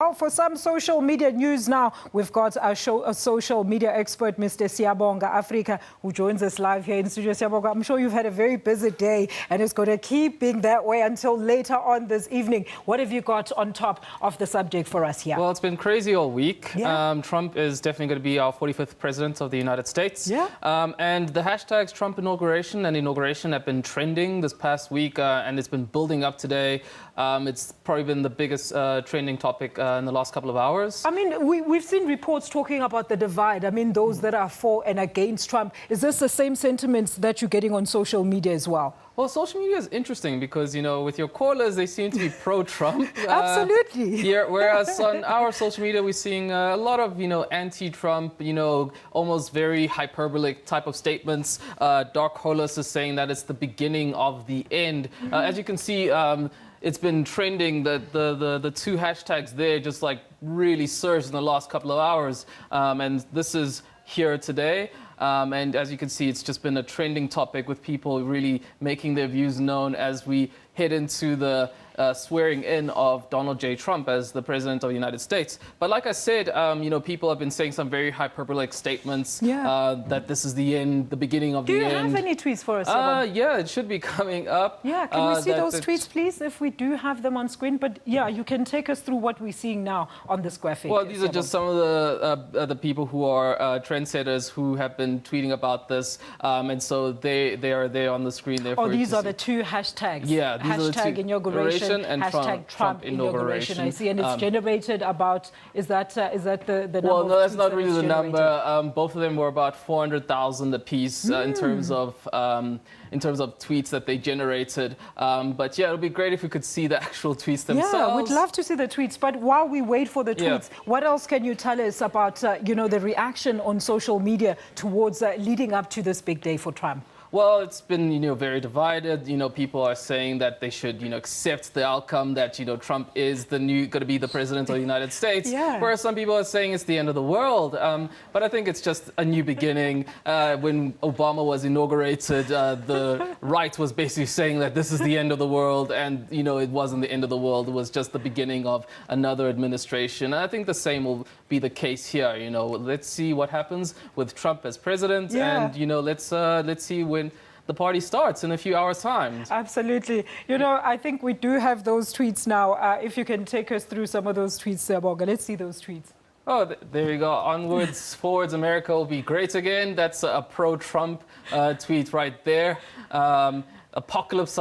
Well, for some social media news now, we've got our social media expert, Mr. Siyabonga Africa, who joins us live here in studio. Siyabonga, I'm sure you've had a very busy day and it's going to keep being that way until later on this evening. What have you got on top of the subject for us here? Well, it's been crazy all week. Yeah. Trump is definitely going to be our 45th president of the United States. Yeah. And the hashtags Trump inauguration and inauguration have been trending this past week, and it's been building up today. It's probably been the biggest trending topic in the last couple of hours. I mean, we've seen reports talking about the divide. I mean, those that are for and against Trump. Is this the same sentiments that you're getting on social media as well? Well, social media is interesting because, you know, with your callers, they seem to be pro-Trump. Absolutely. Whereas on our social media, we're seeing a lot of, anti-Trump, almost very hyperbolic type of statements. Dark Hollis is saying that it's the beginning of the end. As you can see, it's been trending. The two hashtags there just like really surged in the last couple of hours. And this is here today. And as you can see, it's just been a trending topic with people really making their views known as we head into the swearing in of Donald J. Trump as the president of the United States. But like I said, people have been saying some very hyperbolic statements that this is the end, the beginning of the end. Do you have any tweets for us? Yeah, it should be coming up. Yeah, can we see those tweets, please, if we do have them on screen? But yeah, you can take us through what we're seeing now on this graphic. Well, these are just some of the people who are trendsetters who have been tweeting about this, and so they are there on the screen there. Oh, these are the two hashtags. Yeah, these are the two. Inauguration and hashtag Trump inauguration. I see, and it's generated about. Is that the number? Well, no, that's not really the number. Both of them were about 400,000 apiece in terms of tweets that they generated. But yeah, it would be great if we could see the actual tweets themselves. Yeah, we'd love to see the tweets. But while we wait for the tweets, what else can you tell us about the reaction on social media towards leading up to this big day for Trump? Well, it's been, very divided. People are saying that they should, accept the outcome that, Trump is going to be the president of the United States. Yeah. Whereas some people are saying it's the end of the world. But I think it's just a new beginning. When Obama was inaugurated, the right was basically saying that this is the end of the world. And, it wasn't the end of the world. It was just the beginning of another administration. And I think the same will be the case here. Let's see what happens with Trump as president. Yeah. And, let's see when the party starts in a few hours' time. Absolutely. I think we do have those tweets now. If you can take us through some of those tweets, Siyabonga. Let's see those tweets. Oh, there you go. Onwards, forwards, America will be great again. That's a pro-Trump tweet right there. Apocalypse,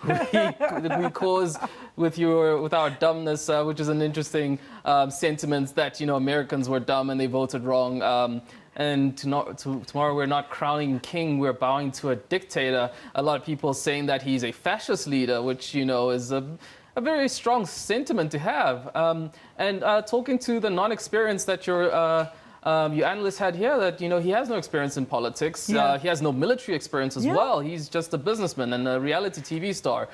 we cause with our dumbness, which is an interesting sentiment that, Americans were dumb and they voted wrong. And tomorrow we're not crowning king, we're bowing to a dictator. A lot of people saying that he's a fascist leader, which, is a very strong sentiment to have. And talking to the non-experience that your analyst had here, that, he has no experience in politics. Yeah. He has no military experience as well. He's just a businessman and a reality TV star.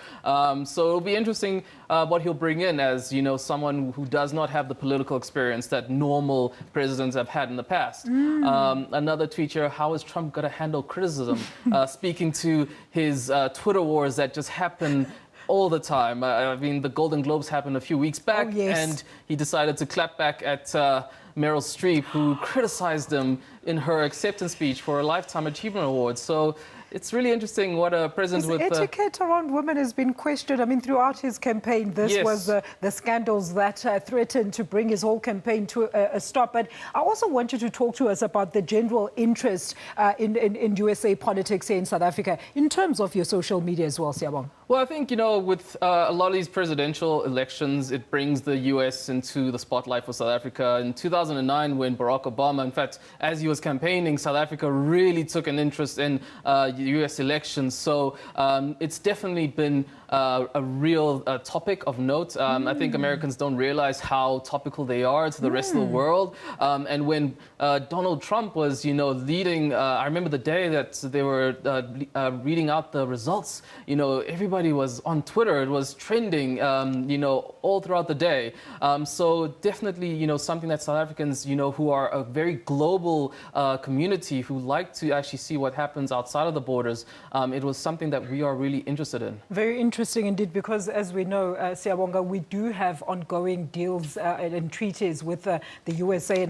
So it'll be interesting what he'll bring in as, someone who does not have the political experience that normal presidents have had in the past. Another tweet here, how is Trump going to handle criticism? Speaking to his Twitter wars that just happen all the time. I mean, the Golden Globes happened a few weeks back, and he decided to clap back at Meryl Streep, who criticized him in her acceptance speech for a Lifetime Achievement Award. So it's really interesting what a president with... etiquette around women has been questioned. I mean, throughout his campaign, this was the scandals that threatened to bring his whole campaign to a stop. But I also want you to talk to us about the general interest in USA politics here in South Africa, in terms of your social media as well, Siyabonga. Well, I think, with a lot of these presidential elections, it brings the U.S. into the spotlight for South Africa. In 2009, when Barack Obama, in fact, as he was campaigning, South Africa really took an interest in U.S. elections. So it's definitely been a real topic of note. I think Americans don't realize how topical they are to the rest of the world. And when Donald Trump was, leading, I remember the day that they were reading out the results, everybody was on Twitter. It was trending, all throughout the day. So definitely, something that South Africans, who are a very global community who like to actually see what happens outside of the borders, it was something that we are really interested in. Very interesting. interesting indeed, because as we know, Siyabonga, we do have ongoing deals and treaties with the USA.